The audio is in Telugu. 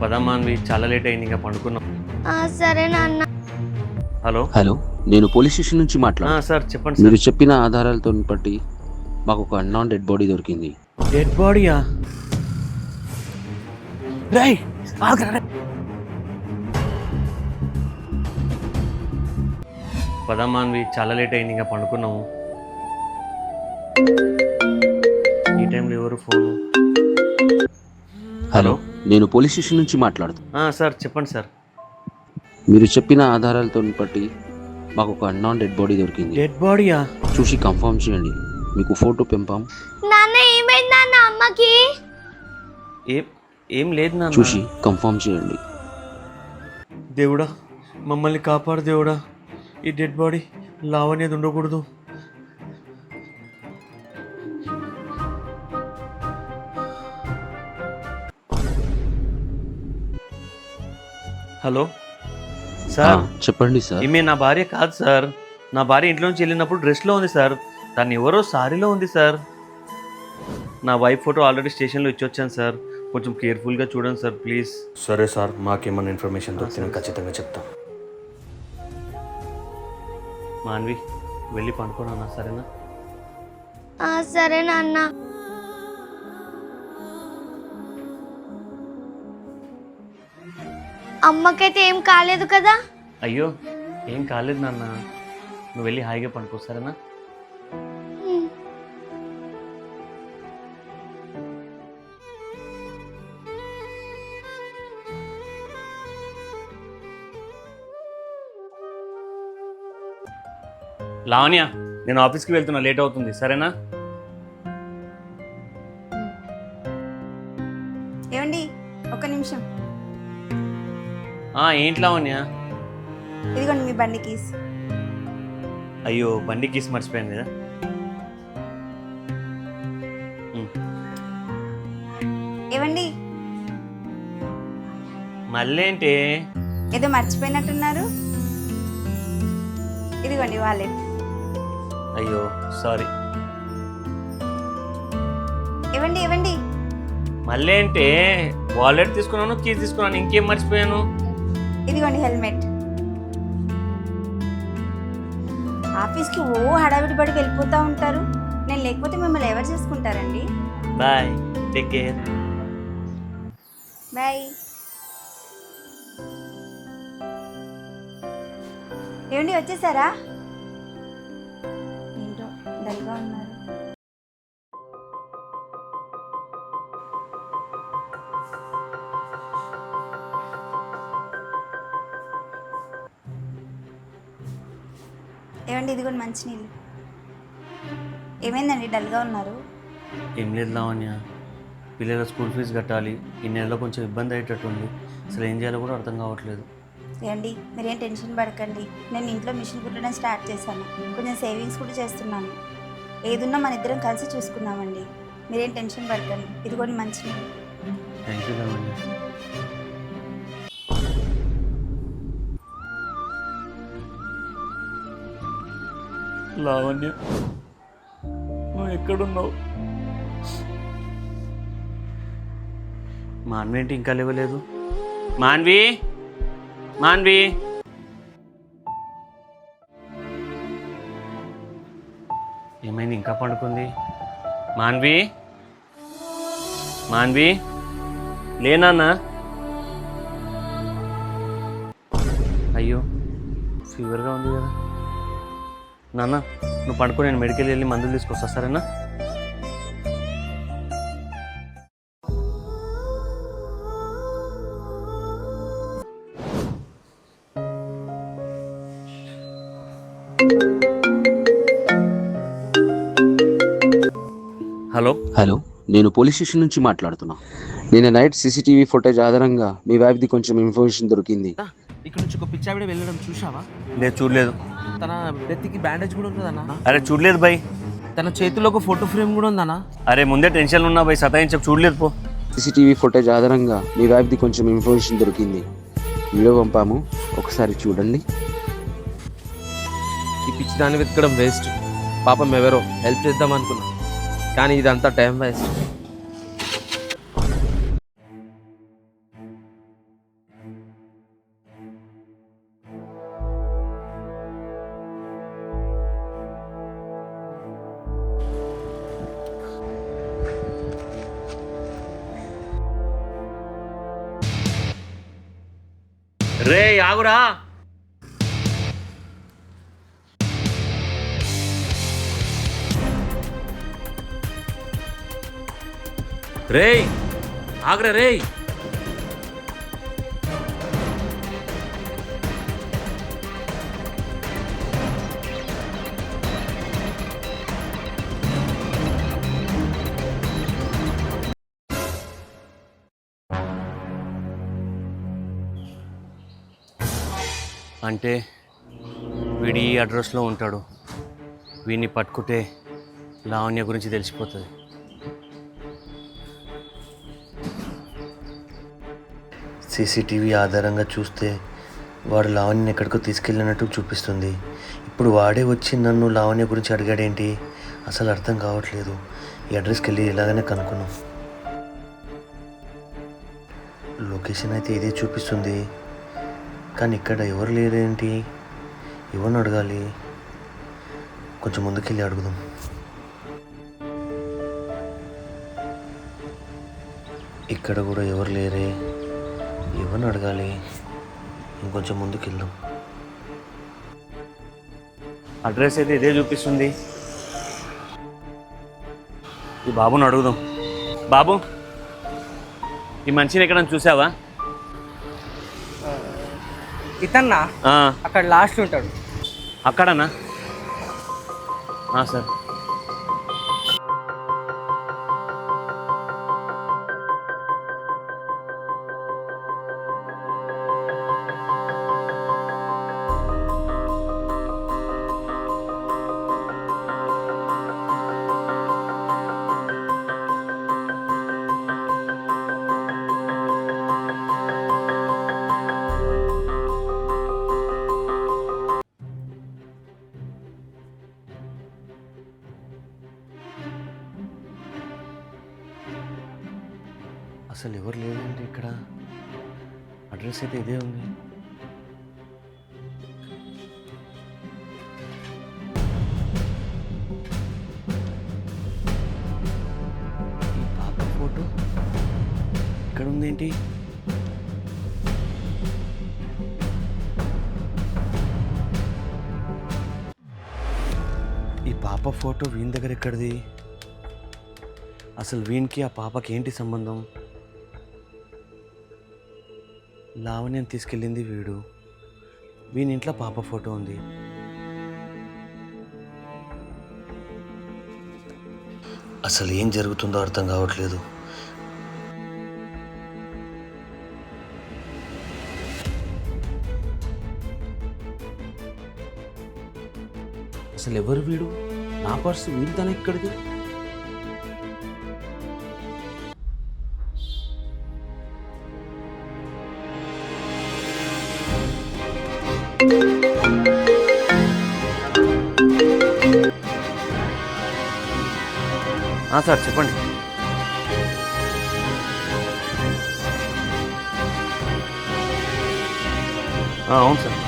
పదమాన్వి చాలా లేట్ అయింది, ఇంకా పండుకున్నాం. సరే నాన్న. హలో హలో, నేను పోలీస్ స్టేషన్ నుంచి మాట్లాడుతున్నాను. సార్ చెప్పండి మీరు సార్. చెప్పిన ఆధారాలతో బట్టి మాకు ఒక అన్నౌన్ డెడ్ బాడీ దొరికింది. డెడ్ బాడీయా? రై పదమాన్వి చాలా లేట్ అయింది, ఇంకా పండుకున్నాము. ఈ టైంలో ఎవరు ఫోను? హలో, నేను పోలీస్ స్టేషన్ నుంచి మాట్లాడుతున్నాను. సార్ చెప్పండి సార్. మీరు చెప్పిన ఆధారాలతో బట్టి మాకు ఒక అన్నౌన్ డెడ్ బాడీ దొరికింది. డెడ్ బాడీయా? చూసి కన్ఫర్మ్ చేయండి, మీకు ఫోటో పంపాం. నాన్న ఏమైంది నాన్న అమ్మకి? ఏం లేదు నాన్న. చూసి కన్ఫర్మ్ చేయండి. దేవుడా మమ్మల్ని కాపాడు దేవుడా, ఈ డెడ్ బాడీ లావణ్యది ఉండకూడదు. Hello sir. చెప్పండి సార్. ఈమె నా భార్య కాదు సార్. నా భార్య ఇంట్లో నుంచి వెళ్ళినప్పుడు డ్రెస్లో ఉంది సార్. తను ఎవరో సారీలో ఉంది సార్. నా వైఫ్ ఫోటో ఆల్రెడీ స్టేషన్లో ఇచ్చొచ్చాను సార్. కొంచెం కేర్ఫుల్గా చూడండి సార్ ప్లీజ్. సరే సార్, మాకేమన్నా ఇన్ఫర్మేషన్ దొరికితే ఖచ్చితంగా చెప్తాం. మాన్వి వెళ్ళి పండుకోనా? సరేనా? సరే నాన్న. అమ్మకైతే ఏం కాలేదు కదా? అయ్యో ఏం కాలేదు నాన్న, నువ్వు వెళ్ళి హాయిగా పండుకో సరేనా? లావణ్య, నేను ఆఫీస్కి వెళ్తున్నా, లేట్ అవుతుంది సరేనా? ఏమండి ఒక నిమిషం. ఏంటి లావణ్య? ఇదిగోండి మీ బండి కీస్. అయ్యో బండి కీస్ మర్చిపోయాను కదా. ఏవండి మళ్ళీ ఏంటి? ఏదో మర్చిపోయినట్టున్నారు. ఇదిగోండి వాలెట్. అయ్యో సారీ. ఏవండి ఏవండి మళ్ళీ ఏంటి? వాలెట్ తీసుకున్నాను, కీస్ తీసుకున్నాను, ఇంకేం మర్చిపోయాను? ఇదిగోండి హెల్మెట్. ఆఫీస్కి హడావిడి పడి వెళ్ళిపోతూ ఉంటారు. నేను లేకపోతే మిమ్మల్ని ఎవరు చేసుకుంటారండి? Bye, take care. బాయ్. ఏమండి వచ్చేసారా? ఏంటో డల్గా ఉన్నారు. ఏమండి ఇదిగోండి మంచినీళ్ళు. ఏమైందండి డల్గా ఉన్నారు? ఏం లేదు లావణ్య, పిల్లల స్కూల్ ఫీజు కట్టాలి. ఈ నెలలో కొంచెం ఇబ్బంది అయ్యేటట్టుంది. అసలు ఏం చేయాలో కూడా అర్థం కావట్లేదు. ఏమండి మీరేం టెన్షన్ పడకండి. నేను ఇంట్లో మిషన్ కుట్టడం స్టార్ట్ చేశాను. కొంచెం సేవింగ్స్ కూడా చేస్తున్నాను. ఏదున్నా మన ఇద్దరం కలిసి చూసుకుందామండి. మీరేం టెన్షన్ పడకండి. ఇదిగోండి మంచినీళ్ళు. Thank you Lavanya. లావణ్య నువ్వు ఎక్కడున్నావు? మాన్వి ఏంటి ఇంకా లేవలేదు? మాన్వి, మాన్వి. ఏమైంది ఇంకా పండుకుంది? మాన్వి, మాన్వి లేనా? అయ్యో ఫీవర్గా ఉంది కదా. నాన్న నువ్వు పడుకో, నేను మెడికల్ వెళ్ళి మందులు తీసుకొస్తా సరేనా? హలో హలో, నేను పోలీస్ స్టేషన్ నుంచి మాట్లాడుతున్నా. నేను నైట్ సీసీటీవీ ఫుటేజ్ ఆధారంగా మీ వైఫ్ది కొంచెం ఇన్ఫర్మేషన్ దొరికింది. ఇక్కడ నుంచి ఒక పిచ్చావిడ వెళ్ళడం చూసావా? లేదు చూడలేదు. తన నెత్తికి బ్యాండేజ్ కూడా ఉందన్నా. అరే చూడలేదు బై. తన చేతిలో ఒక ఫోటో ఫ్రేమ్ కూడా ఉందన్నా. అరే ముందే టెన్షన్ ఉన్నా బై, సతాయించకు, చూడలేదు పో. సీసీటీవీ ఫుటేజ్ ఆధారంగా మీ వైఫ్ది కొంచెం ఇన్ఫర్మేషన్ దొరికింది. వీడియో పంపాము, ఒకసారి చూడండి. ఈ పిచ్చి దాన్ని వెతకడం వేస్ట్. పాపం ఎవరో హెల్ప్ చేద్దాం అనుకున్నా, కానీ ఇదంతా టైం వేస్ట్. రే ఆగురా. రేయ్ ఆగ్రా రేయ్. అంటే వీడి ఈ అడ్రస్లో ఉంటాడు. వీడిని పట్టుకుంటే లావణ్య గురించి తెలిసిపోతుంది. సీసీటీవీ ఆధారంగా చూస్తే వాడు లావణ్యని ఎక్కడికో తీసుకెళ్ళినట్టు చూపిస్తుంది. ఇప్పుడు వాడే వచ్చి నన్ను లావణ్య గురించి అడిగాడేంటి, అసలు అర్థం కావట్లేదు. ఈ అడ్రస్కి వెళ్ళి ఎలాగైనా కనుక్కున్నాం. లొకేషన్ అయితే ఇదే చూపిస్తుంది, కానీ ఇక్కడ ఎవరు లేరేంటి, ఎవరిని అడగాలి? కొంచెం ముందుకెళ్ళి అడుగుదాం. ఇక్కడ కూడా ఎవరు లేరే, ఎవరిని అడగాలి? ఇంకొంచెం ముందుకు వెళ్దాం. అడ్రస్ అయితే ఇదే చూపిస్తుంది. ఈ బాబుని అడుగుదాం. బాబు, ఈ మనిషిని ఎక్కడైనా చూసావా? ఇతన్నా అక్కడ లాస్ట్ ఉంటాడు. అక్కడనా? సార్. అసలు ఎవరు లేదండి ఇక్కడ. అడ్రస్ అయితే ఇదే ఉంది. ఈ పాప ఫోటో ఇక్కడ ఉందేంటి? ఈ పాప ఫోటో వీని దగ్గర ఎక్కడిది? అసలు వీనికి ఆ పాపకి ఏంటి సంబంధం? లావణ్యని తీసుకెళ్ళింది వీడు. వీని ఇంట్లో పాప ఫోటో ఉంది. అసలు ఏం జరుగుతుందో అర్థం కావట్లేదు. అసలు ఎవరు వీడు? నా పర్సు వీడితోనే ఎక్కడిది? సార్ చెప్పండి. అవును సార్.